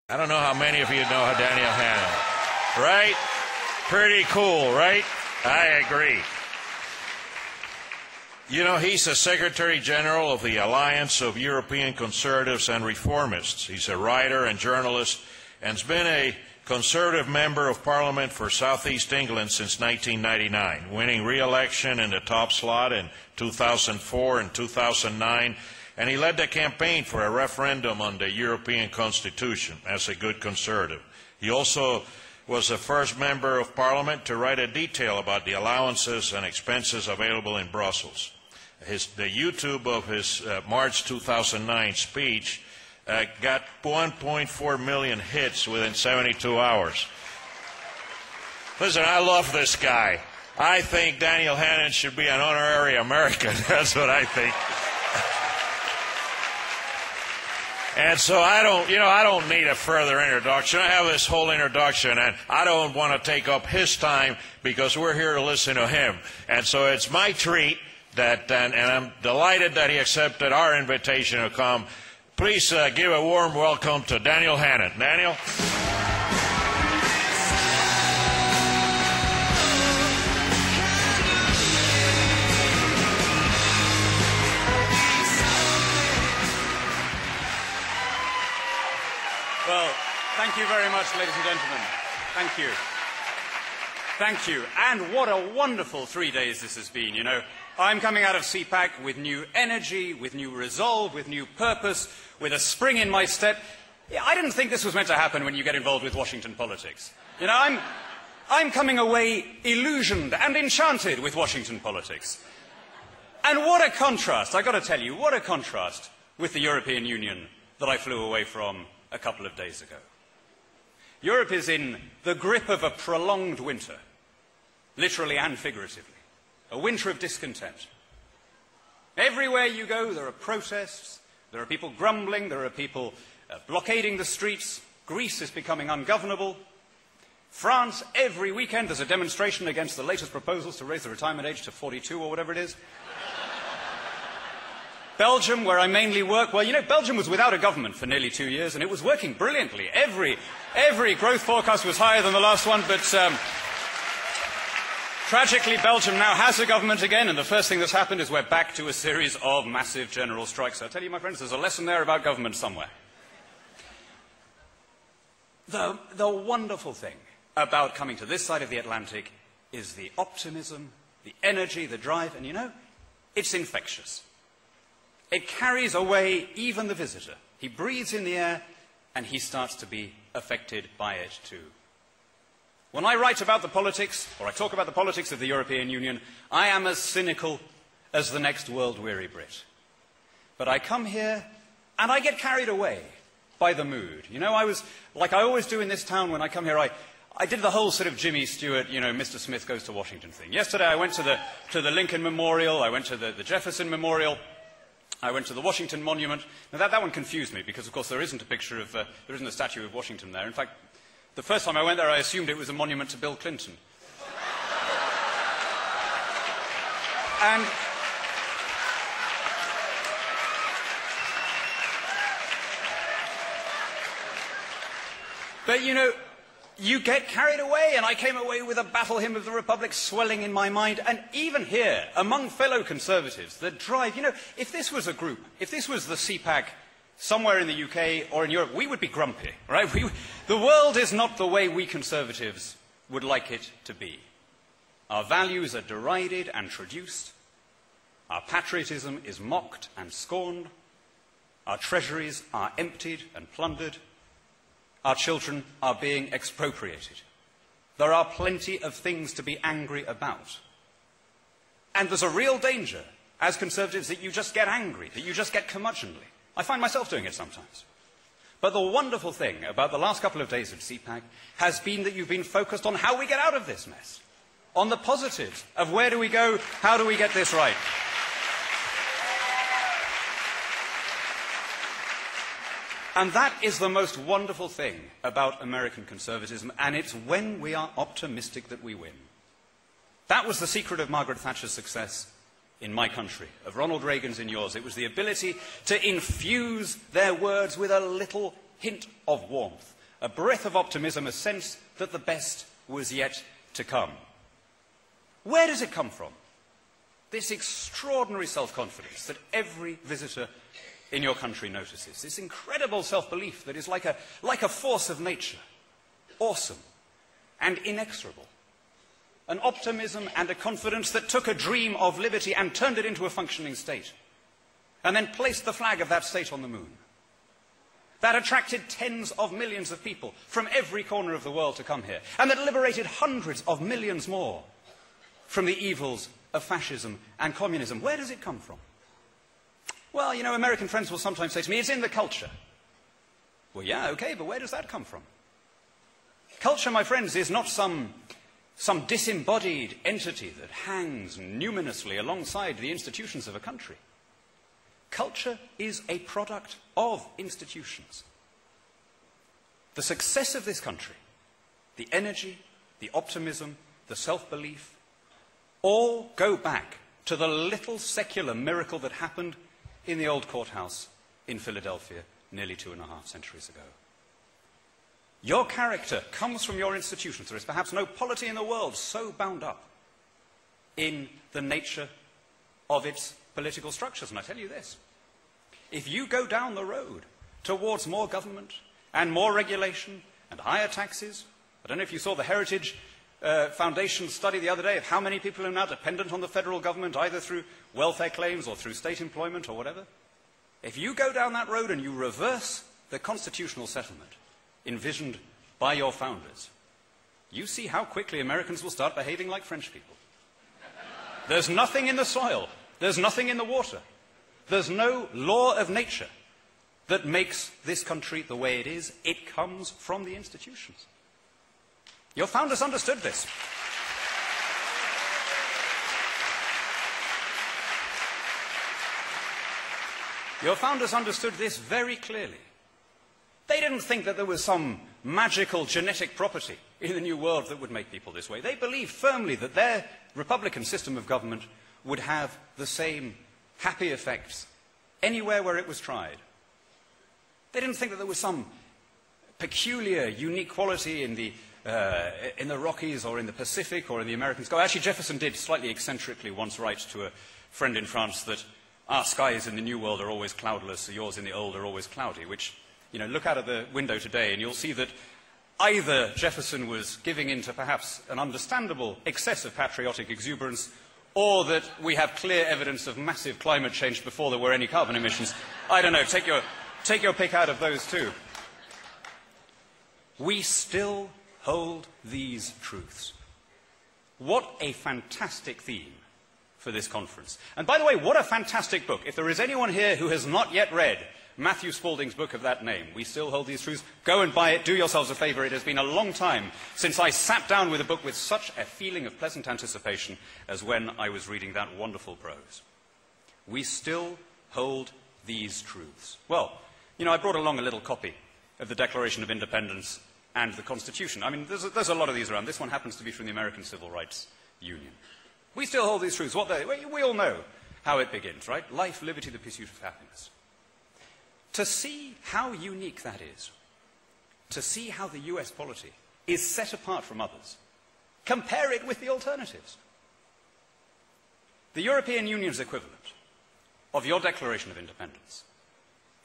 I don't know how many of you know Daniel Hannan, right? Pretty cool, right? I agree. You know, he's the Secretary General of the Alliance of European Conservatives and Reformists. He's a writer and journalist and has been a Conservative Member of Parliament for Southeast England since 1999, winning re-election in the top slot in 2004 and 2009, and he led the campaign for a referendum on the European Constitution as a good Conservative. He also was the first Member of Parliament to write a detail about the allowances and expenses available in Brussels. The YouTube of his March 2009 speech got 1.4 million hits within 72 hours. Listen, I love this guy. I think Daniel Hannan should be an honorary American. That's what I think. And so I don't need a further introduction. I have this whole introduction, and I don't want to take up his time because we're here to listen to him. And so it's my treat that, and I'm delighted that he accepted our invitation to come. Please give a warm welcome to Daniel Hannan. Daniel? Well, thank you very much, ladies and gentlemen. Thank you. Thank you. And what a wonderful 3 days this has been. You know, I'm coming out of CPAC with new energy, with new resolve, with new purpose, with a spring in my step. I didn't think this was meant to happen when you get involved with Washington politics. You know, I'm coming away illusioned and enchanted with Washington politics. And what a contrast, I've got to tell you, what a contrast with the European Union that I flew away from a couple of days ago. Europe is in the grip of a prolonged winter, literally and figuratively, a winter of discontent. Everywhere you go, there are protests, there are people grumbling, there are people blockading the streets. Greece is becoming ungovernable. France, every weekend, there's a demonstration against the latest proposals to raise the retirement age to 42 or whatever it is. Belgium, where I mainly work, well, you know, Belgium was without a government for nearly 2 years, and it was working brilliantly. Every growth forecast was higher than the last one, but tragically, Belgium now has a government again, and the first thing that's happened is we're back to a series of massive general strikes. I tell you, my friends, there's a lesson there about government somewhere. The wonderful thing about coming to this side of the Atlantic is the optimism, the energy, the drive, and you know, it's infectious. It carries away even the visitor. He breathes in the air, and he starts to be affected by it too. When I write about the politics, or I talk about the politics of the European Union, I am as cynical as the next world-weary Brit. But I come here, and I get carried away by the mood. You know, like I always do in this town when I come here, I did the whole sort of Jimmy Stewart, you know, Mr. Smith goes to Washington thing. Yesterday I went to the Lincoln Memorial, I went to the Jefferson Memorial, I went to the Washington Monument. Now that one confused me because, of course, there isn't a statue of Washington there. In fact, the first time I went there, I assumed it was a monument to Bill Clinton. But, you know, you get carried away, and I came away with a battle hymn of the Republic swelling in my mind. And even here, among fellow Conservatives, the drive, you know, if this was a group, if this was the CPAC somewhere in the UK or in Europe, we would be grumpy, right? The world is not the way we Conservatives would like it to be. Our values are derided and traduced. Our patriotism is mocked and scorned. Our treasuries are emptied and plundered. Our children are being expropriated. There are plenty of things to be angry about. And there's a real danger, as Conservatives, that you just get angry, that you just get curmudgeonly. I find myself doing it sometimes. But the wonderful thing about the last couple of days of CPAC has been that you've been focused on how we get out of this mess, on the positives of where do we go, how do we get this right. And that is the most wonderful thing about American conservatism, and it's when we are optimistic that we win. That was the secret of Margaret Thatcher's success in my country, of Ronald Reagan's in yours. It was the ability to infuse their words with a little hint of warmth, a breath of optimism, a sense that the best was yet to come. Where does it come from? This extraordinary self-confidence that every visitor in your country notices, this incredible self-belief that is like a force of nature, awesome and inexorable. An optimism and a confidence that took a dream of liberty and turned it into a functioning state, and then placed the flag of that state on the moon. That attracted tens of millions of people from every corner of the world to come here, and that liberated hundreds of millions more from the evils of fascism and communism. Where does it come from? Well, you know, American friends will sometimes say to me, it's in the culture. Well, yeah, okay, but where does that come from? Culture, my friends, is not some disembodied entity that hangs numinously alongside the institutions of a country. Culture is a product of institutions. The success of this country, the energy, the optimism, the self-belief, all go back to the little secular miracle that happened in the old courthouse in Philadelphia nearly 2.5 centuries ago. Your character comes from your institutions. There is perhaps no polity in the world so bound up in the nature of its political structures. And I tell you this, if you go down the road towards more government and more regulation and higher taxes, I don't know if you saw the Heritage Foundation study the other day of how many people are now dependent on the federal government, either through welfare claims or through state employment or whatever. If you go down that road and you reverse the constitutional settlement envisioned by your founders, you see how quickly Americans will start behaving like French people. There's nothing in the soil. There's nothing in the water. There's no law of nature that makes this country the way it is. It comes from the institutions. Your founders understood this. Your founders understood this very clearly. They didn't think that there was some magical genetic property in the new world that would make people this way. They believed firmly that their republican system of government would have the same happy effects anywhere where it was tried. They didn't think that there was some peculiar, unique quality in the Rockies or in the Pacific or in the American sky. Actually, Jefferson did slightly eccentrically once write to a friend in France that our skies in the New World are always cloudless, yours in the Old are always cloudy, which, you know, look out of the window today and you'll see that either Jefferson was giving in to perhaps an understandable excess of patriotic exuberance, or that we have clear evidence of massive climate change before there were any carbon emissions. I don't know, take your pick out of those two. We still hold these truths. What a fantastic theme for this conference. And by the way, what a fantastic book. If there is anyone here who has not yet read Matthew Spaulding's book of that name, We Still Hold These Truths, go and buy it. Do yourselves a favour. It has been a long time since I sat down with a book with such a feeling of pleasant anticipation as when I was reading that wonderful prose. We still hold these truths. Well, you know, I brought along a little copy of the Declaration of Independence and the Constitution. I mean, there's a lot of these around. This one happens to be from the American Civil Rights Union. We still hold these truths. We all know how it begins, right? Life, liberty, the pursuit of happiness. To see how unique that is, to see how the US polity is set apart from others, compare it with the alternatives. The European Union's equivalent of your Declaration of Independence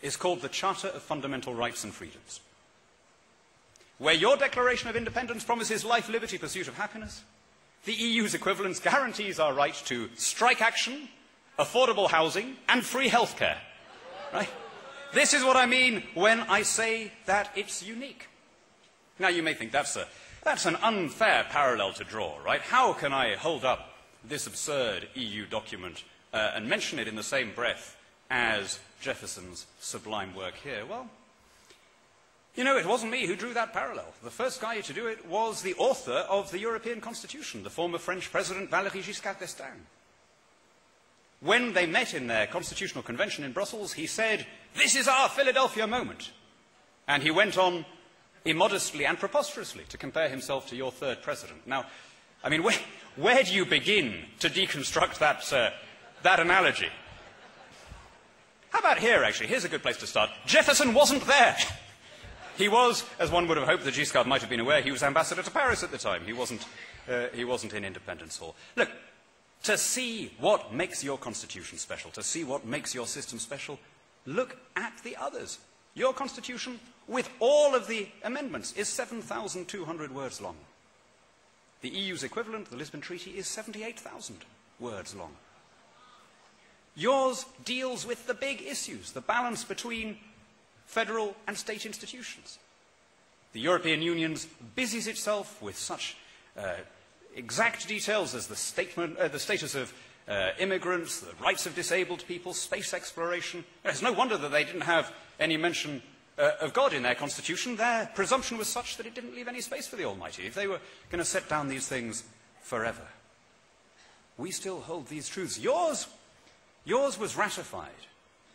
is called the Charter of Fundamental Rights and Freedoms. Where your Declaration of Independence promises life, liberty, pursuit of happiness, the EU's equivalence guarantees our right to strike action, affordable housing, and free healthcare. Right? This is what I mean when I say that it's unique. Now, you may think that's an unfair parallel to draw, right? How can I hold up this absurd EU document and mention it in the same breath as Jefferson's sublime work here? Well, you know, it wasn't me who drew that parallel. The first guy to do it was the author of the European Constitution, the former French President Valéry Giscard d'Estaing. When they met in their constitutional convention in Brussels, he said, "This is our Philadelphia moment." And he went on immodestly and preposterously to compare himself to your third president. Now, I mean, where do you begin to deconstruct that analogy? How about here, actually? Here's a good place to start. Jefferson wasn't there. He was, as one would have hoped that Giscard might have been aware, he was ambassador to Paris at the time. He wasn't in Independence Hall. Look, to see what makes your constitution special, to see what makes your system special, look at the others. Your constitution, with all of the amendments, is 7,200 words long. The EU's equivalent, the Lisbon Treaty, is 78,000 words long. Yours deals with the big issues, the balance between federal and state institutions. The European Union busies itself with such exact details as the status of immigrants, the rights of disabled people, space exploration. It's no wonder that they didn't have any mention of God in their constitution. Their presumption was such that it didn't leave any space for the Almighty, if they were going to set down these things forever. We still hold these truths. Yours was ratified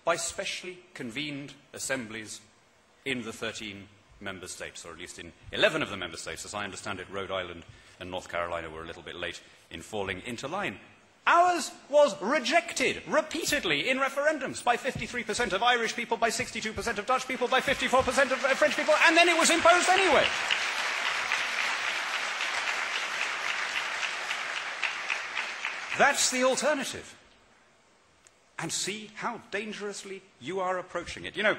by specially convened assemblies in the 13 member states, or at least in 11 of the member states. As I understand it, Rhode Island and North Carolina were a little bit late in falling into line. Ours was rejected repeatedly in referendums by 53% of Irish people, by 62% of Dutch people, by 54% of French people, and then it was imposed anyway. That's the alternative. And see how dangerously you are approaching it. You know,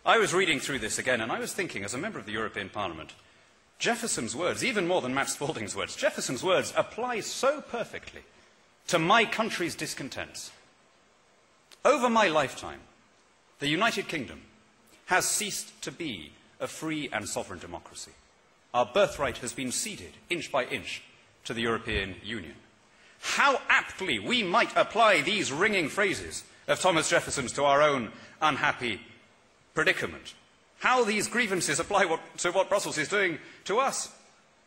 I was reading through this again, and I was thinking, as a member of the European Parliament, Jefferson's words, even more than Matt Spaulding's words, Jefferson's words apply so perfectly to my country's discontents. Over my lifetime, the United Kingdom has ceased to be a free and sovereign democracy. Our birthright has been ceded, inch by inch, to the European Union. How aptly we might apply these ringing phrases of Thomas Jefferson's to our own unhappy predicament. How these grievances apply to what Brussels is doing to us.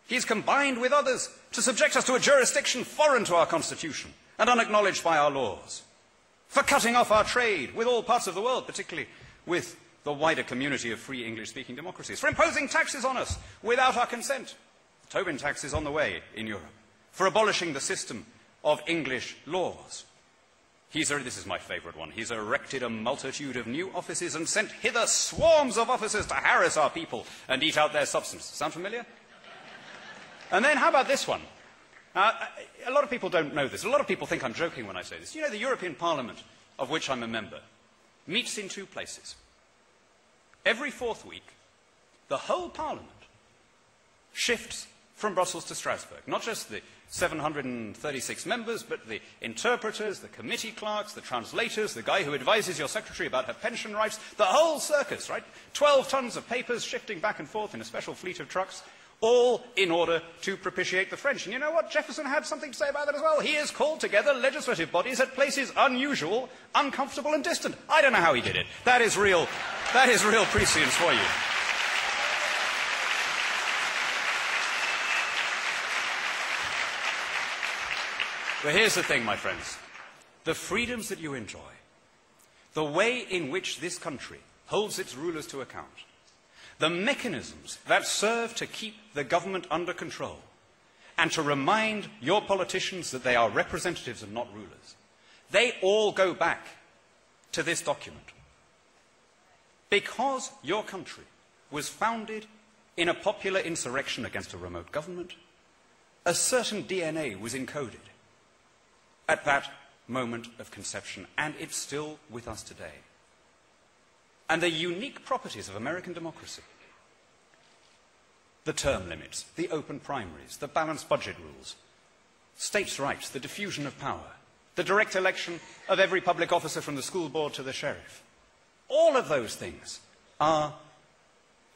He's combined with others to subject us to a jurisdiction foreign to our constitution and unacknowledged by our laws, for cutting off our trade with all parts of the world, particularly with the wider community of free English-speaking democracies, for imposing taxes on us without our consent. The Tobin tax is on the way in Europe, for abolishing the system of English laws. This is my favourite one. He's erected a multitude of new offices and sent hither swarms of officers to harass our people and eat out their substance. Sound familiar? And then how about this one? A lot of people don't know this. A lot of people think I'm joking when I say this. You know, the European Parliament, of which I'm a member, meets in two places. Every fourth week, the whole Parliament shifts from Brussels to Strasbourg. Not just the 736 members, but the interpreters, the committee clerks, the translators, the guy who advises your secretary about her pension rights, the whole circus, right? 12 tons of papers shifting back and forth in a special fleet of trucks, all in order to propitiate the French. And you know what? Jefferson had something to say about that as well. He has called together legislative bodies at places unusual, uncomfortable and distant. I don't know how he did it. That is real prescience for you. But here's the thing, my friends. The freedoms that you enjoy, the way in which this country holds its rulers to account, the mechanisms that serve to keep the government under control and to remind your politicians that they are representatives and not rulers, they all go back to this document. Because your country was founded in a popular insurrection against a remote government, a certain DNA was encoded at that moment of conception, and it's still with us today. And the unique properties of American democracy, the term limits, the open primaries, the balanced budget rules, states' rights, the diffusion of power, the direct election of every public officer from the school board to the sheriff, all of those things are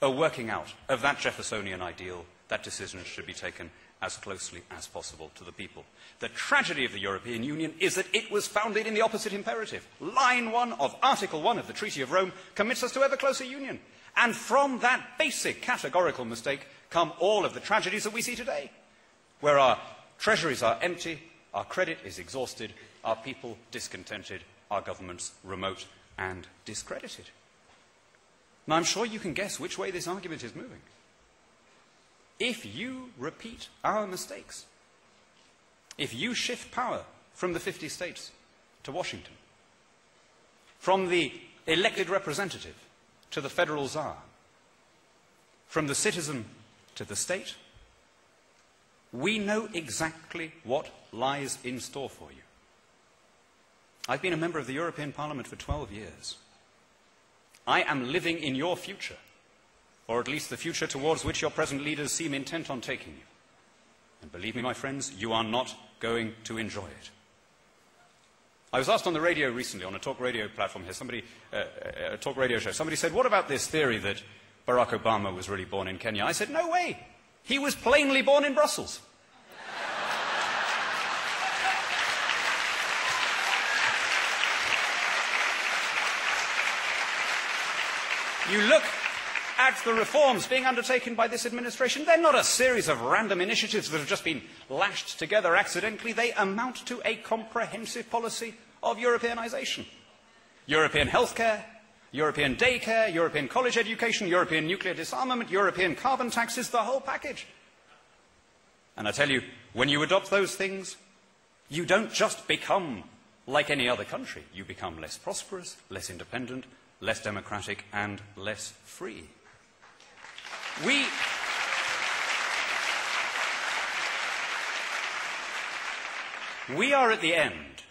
a working out of that Jeffersonian ideal that decisions should be taken as closely as possible to the people. The tragedy of the European Union is that it was founded in the opposite imperative. Line 1 of Article 1 of the Treaty of Rome commits us to ever closer union. And from that basic categorical mistake come all of the tragedies that we see today, where our treasuries are empty, our credit is exhausted, our people discontented, our governments remote and discredited. Now, I'm sure you can guess which way this argument is moving. If you repeat our mistakes, if you shift power from the 50 states to Washington, from the elected representative to the federal czar, from the citizen to the state, we know exactly what lies in store for you. I've been a member of the European Parliament for 12 years. I am living in your future, or at least the future towards which your present leaders seem intent on taking you. And believe me, my friends, you are not going to enjoy it. I was asked on the radio recently, on a talk radio platform here, a talk radio show, somebody said, what about this theory that Barack Obama was really born in Kenya? I said, no way. He was plainly born in Brussels. You look at the reforms being undertaken by this administration, they're not a series of random initiatives that have just been lashed together accidentally. They amount to a comprehensive policy of Europeanisation. European healthcare, European daycare, European college education, European nuclear disarmament, European carbon taxes, the whole package. And I tell you, when you adopt those things, you don't just become like any other country. You become less prosperous, less independent, less democratic, and less free. We are at the end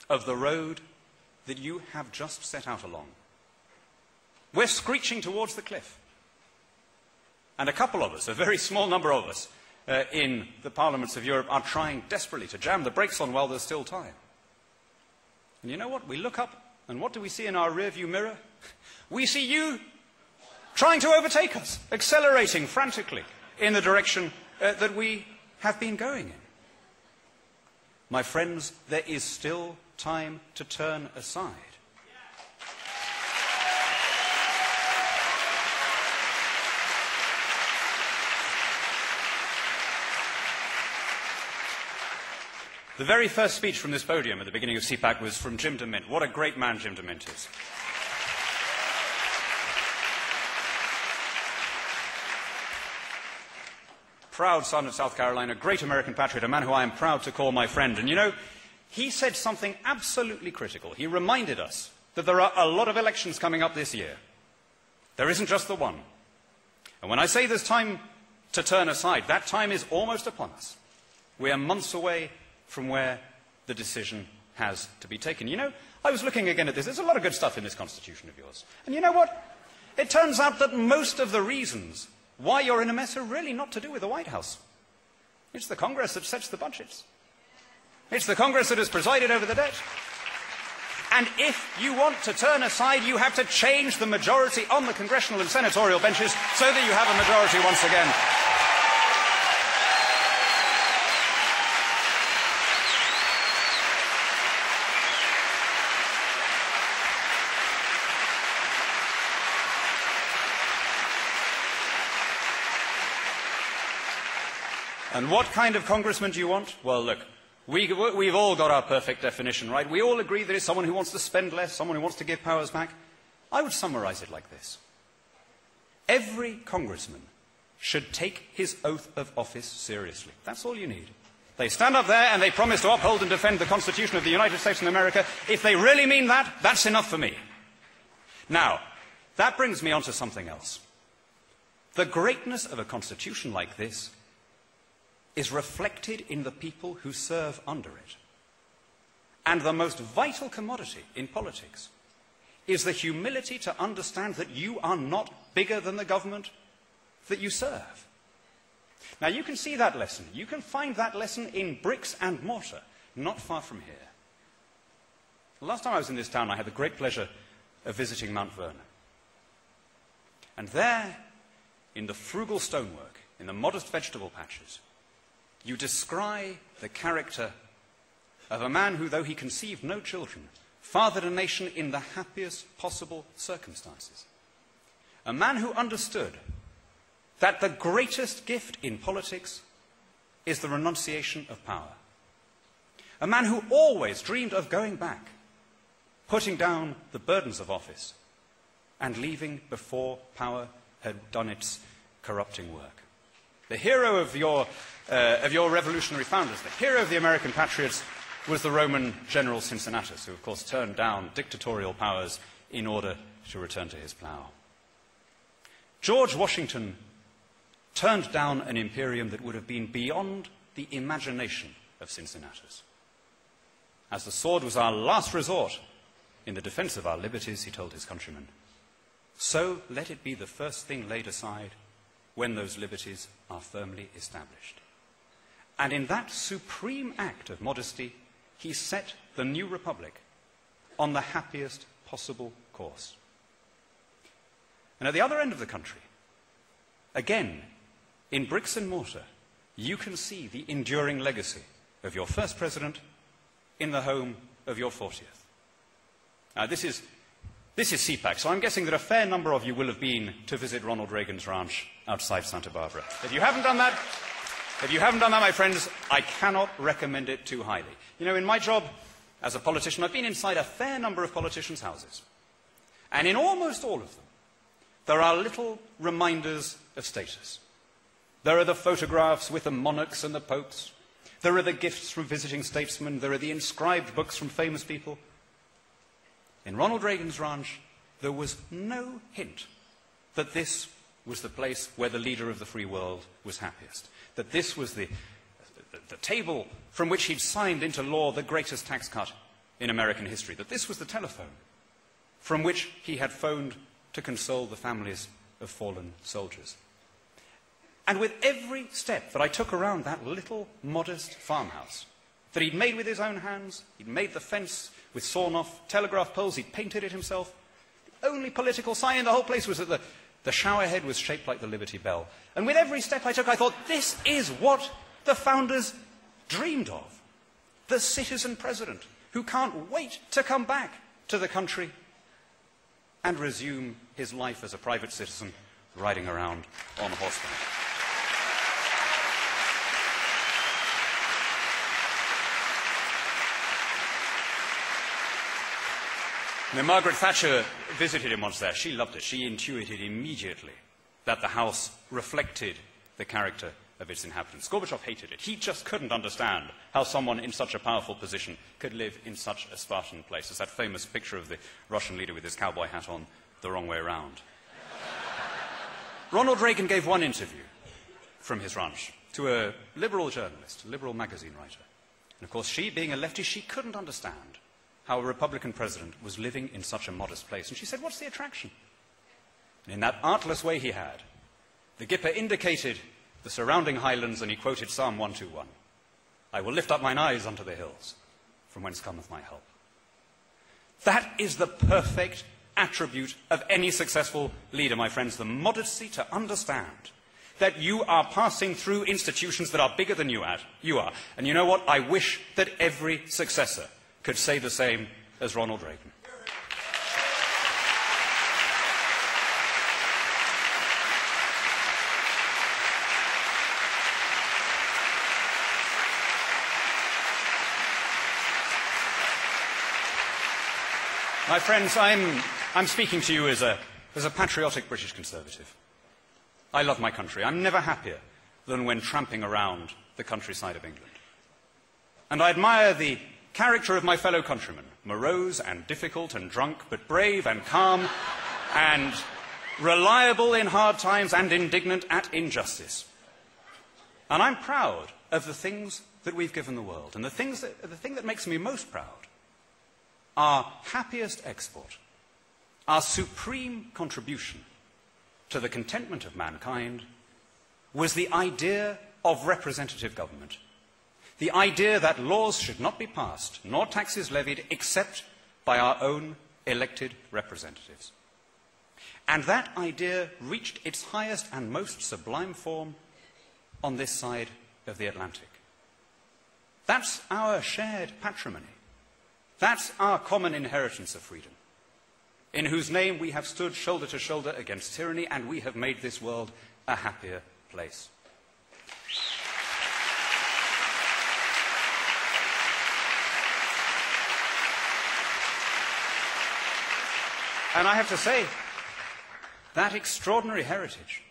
of the road that you have just set out along. We're screeching towards the cliff. And a couple of us, a very small number of us, in the parliaments of Europe are trying desperately to jam the brakes on while there's still time. And you know what? We look up, and what do we see in our rearview mirror? We see you trying to overtake us, accelerating frantically in the direction that we have been going in. My friends, there is still time to turn aside. The very first speech from this podium at the beginning of CPAC was from Jim DeMint. What a great man Jim DeMint is. Proud son of South Carolina, great American patriot, a man who I am proud to call my friend. And you know, he said something absolutely critical. He reminded us that there are a lot of elections coming up this year. There isn't just the one. And when I say there's time to turn aside, that time is almost upon us. We are months away from where the decision has to be taken. You know, I was looking again at this. There's a lot of good stuff in this constitution of yours. And you know what? It turns out that most of the reasons why you're in a mess are really not to do with the White House. It's the Congress that sets the budgets. It's the Congress that has presided over the debt. And if you want to turn aside, you have to change the majority on the congressional and senatorial benches so that you have a majority once again. And what kind of congressman do you want? Well, look, we've all got our perfect definition, right? We all agree that it's someone who wants to spend less, someone who wants to give powers back. I would summarize it like this. Every congressman should take his oath of office seriously. That's all you need. They stand up there and they promise to uphold and defend the Constitution of the United States of America. If they really mean that, that's enough for me. Now, that brings me on to something else. The greatness of a constitution like this is reflected in the people who serve under it. And the most vital commodity in politics is the humility to understand that you are not bigger than the government that you serve. Now, you can see that lesson. You can find that lesson in bricks and mortar, not far from here. The last time I was in this town, I had the great pleasure of visiting Mount Vernon. And there, in the frugal stonework, in the modest vegetable patches, you descry the character of a man who, though he conceived no children, fathered a nation in the happiest possible circumstances. A man who understood that the greatest gift in politics is the renunciation of power. A man who always dreamed of going back, putting down the burdens of office, and leaving before power had done its corrupting work. The hero of your revolutionary founders, the hero of the American patriots, was the Roman general Cincinnatus, who, of course, turned down dictatorial powers in order to return to his plough. George Washington turned down an imperium that would have been beyond the imagination of Cincinnatus. As the sword was our last resort in the defense of our liberties, he told his countrymen, so let it be the first thing laid aside when those liberties are firmly established. And in that supreme act of modesty, he set the new republic on the happiest possible course. And at the other end of the country, again, in bricks and mortar, you can see the enduring legacy of your first president in the home of your 40th. This is CPAC, so I'm guessing that a fair number of you will have been to visit Ronald Reagan's ranch outside Santa Barbara. If you haven't done that, my friends, I cannot recommend it too highly. You know, in my job as a politician, I've been inside a fair number of politicians' houses. And in almost all of them, there are little reminders of status. There are the photographs with the monarchs and the popes. There are the gifts from visiting statesmen. There are the inscribed books from famous people. In Ronald Reagan's ranch, there was no hint that this was the place where the leader of the free world was happiest, that this was the table from which he'd signed into law the greatest tax cut in American history, that this was the telephone from which he had phoned to console the families of fallen soldiers. And with every step that I took around that little modest farmhouse that he'd made with his own hands, he'd made the fence with sawn-off telegraph poles, he'd painted it himself, the only political sign in the whole place was that the shower head was shaped like the Liberty Bell. And with every step I took, I thought, this is what the founders dreamed of. The citizen president who can't wait to come back to the country and resume his life as a private citizen riding around on horseback. Now, Margaret Thatcher visited him once there. She loved it. She intuited immediately that the house reflected the character of its inhabitants. Gorbachev hated it. He just couldn't understand how someone in such a powerful position could live in such a Spartan place. It's that famous picture of the Russian leader with his cowboy hat on the wrong way around. Ronald Reagan gave one interview from his ranch to a liberal journalist, a liberal magazine writer. And of course, she, being a lefty, she couldn't understand how a Republican president was living in such a modest place. And she said, what's the attraction? And in that artless way he had, the Gipper indicated the surrounding highlands and he quoted Psalm 121. I will lift up mine eyes unto the hills, from whence cometh my help. That is the perfect attribute of any successful leader, my friends, the modesty to understand that you are passing through institutions that are bigger than you are. And you know what? I wish that every successor could say the same as Ronald Reagan. My friends, I'm speaking to you as a patriotic British Conservative. I love my country. I'm never happier than when tramping around the countryside of England. And I admire the character of my fellow countrymen, morose and difficult and drunk, but brave and calm and reliable in hard times and indignant at injustice. And I'm proud of the things that we've given the world. And the thing that makes me most proud, our happiest export, our supreme contribution to the contentment of mankind, was the idea of representative government. The idea that laws should not be passed, nor taxes levied, except by our own elected representatives. And that idea reached its highest and most sublime form on this side of the Atlantic. That's our shared patrimony. That's our common inheritance of freedom, in whose name we have stood shoulder to shoulder against tyranny, and we have made this world a happier place. And I have to say, that extraordinary heritage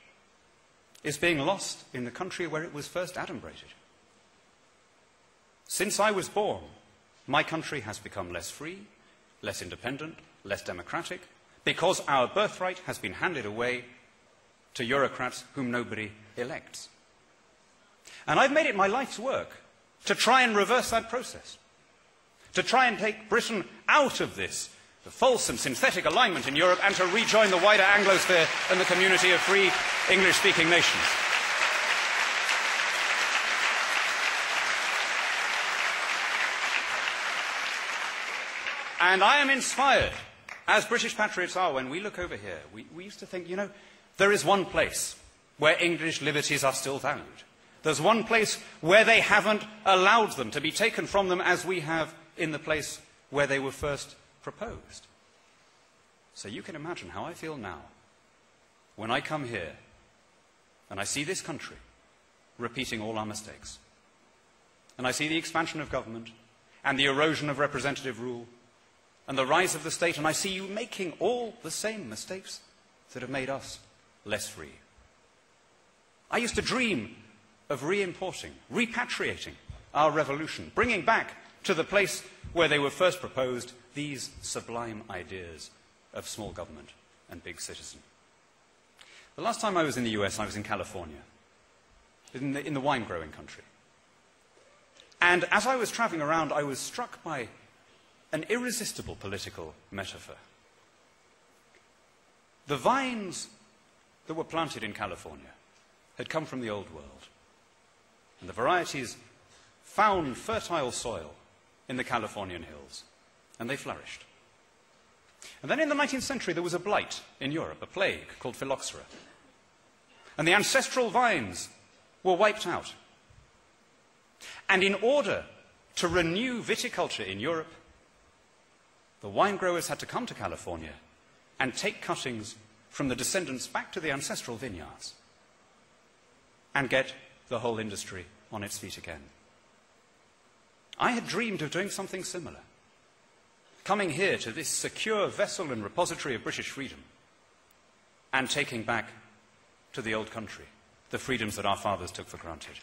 is being lost in the country where it was first adumbrated. Since I was born, my country has become less free, less independent, less democratic, because our birthright has been handed away to bureaucrats whom nobody elects. And I've made it my life's work to try and reverse that process, to try and take Britain out of this false and synthetic alignment in Europe and to rejoin the wider Anglosphere and the community of free English-speaking nations. And I am inspired, as British patriots are, when we look over here. We used to think, you know, there is one place where English liberties are still valued. There's one place where they haven't allowed them to be taken from them as we have in the place where they were first proposed. So you can imagine how I feel now when I come here and I see this country repeating all our mistakes. And I see the expansion of government and the erosion of representative rule and the rise of the state, and I see you making all the same mistakes that have made us less free. I used to dream of re-importing, repatriating our revolution, bringing back to the place where they were first proposed these sublime ideas of small government and big citizen. The last time I was in the US, I was in California, in the wine-growing country. And as I was traveling around, I was struck by an irresistible political metaphor. The vines that were planted in California had come from the Old World, and the varieties found fertile soil in the Californian hills, and they flourished. And then in the 19th century, there was a blight in Europe, a plague called phylloxera, and the ancestral vines were wiped out. And in order to renew viticulture in Europe, the wine growers had to come to California and take cuttings from the descendants back to the ancestral vineyards and get the whole industry on its feet again. I had dreamed of doing something similar, coming here to this secure vessel and repository of British freedom and taking back to the old country the freedoms that our fathers took for granted.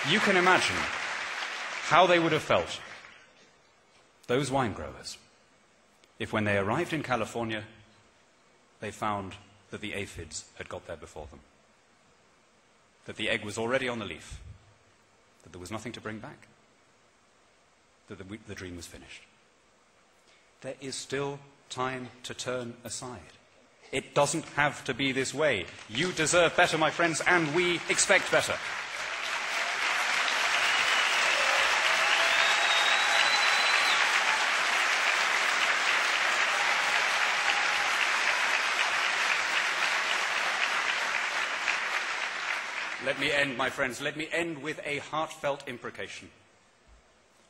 You can imagine how they would have felt, those wine growers, if when they arrived in California, they found that the aphids had got there before them, that the egg was already on the leaf, that there was nothing to bring back, that the dream was finished. There is still time to turn aside. It doesn't have to be this way. You deserve better, my friends, and we expect better. Let me end, my friends, let me end with a heartfelt imprecation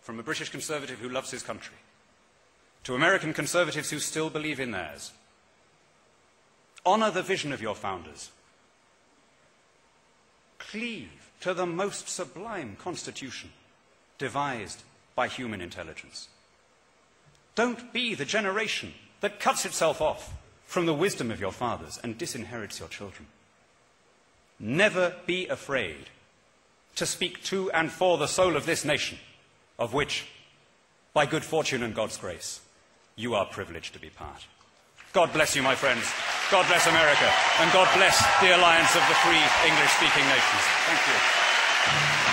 from a British conservative who loves his country to American conservatives who still believe in theirs. Honour the vision of your founders. Cleave to the most sublime constitution devised by human intelligence. Don't be the generation that cuts itself off from the wisdom of your fathers and disinherits your children. Never be afraid to speak to and for the soul of this nation, of which, by good fortune and God's grace, you are privileged to be part. God bless you, my friends. God bless America. And God bless the alliance of the free English-speaking nations. Thank you.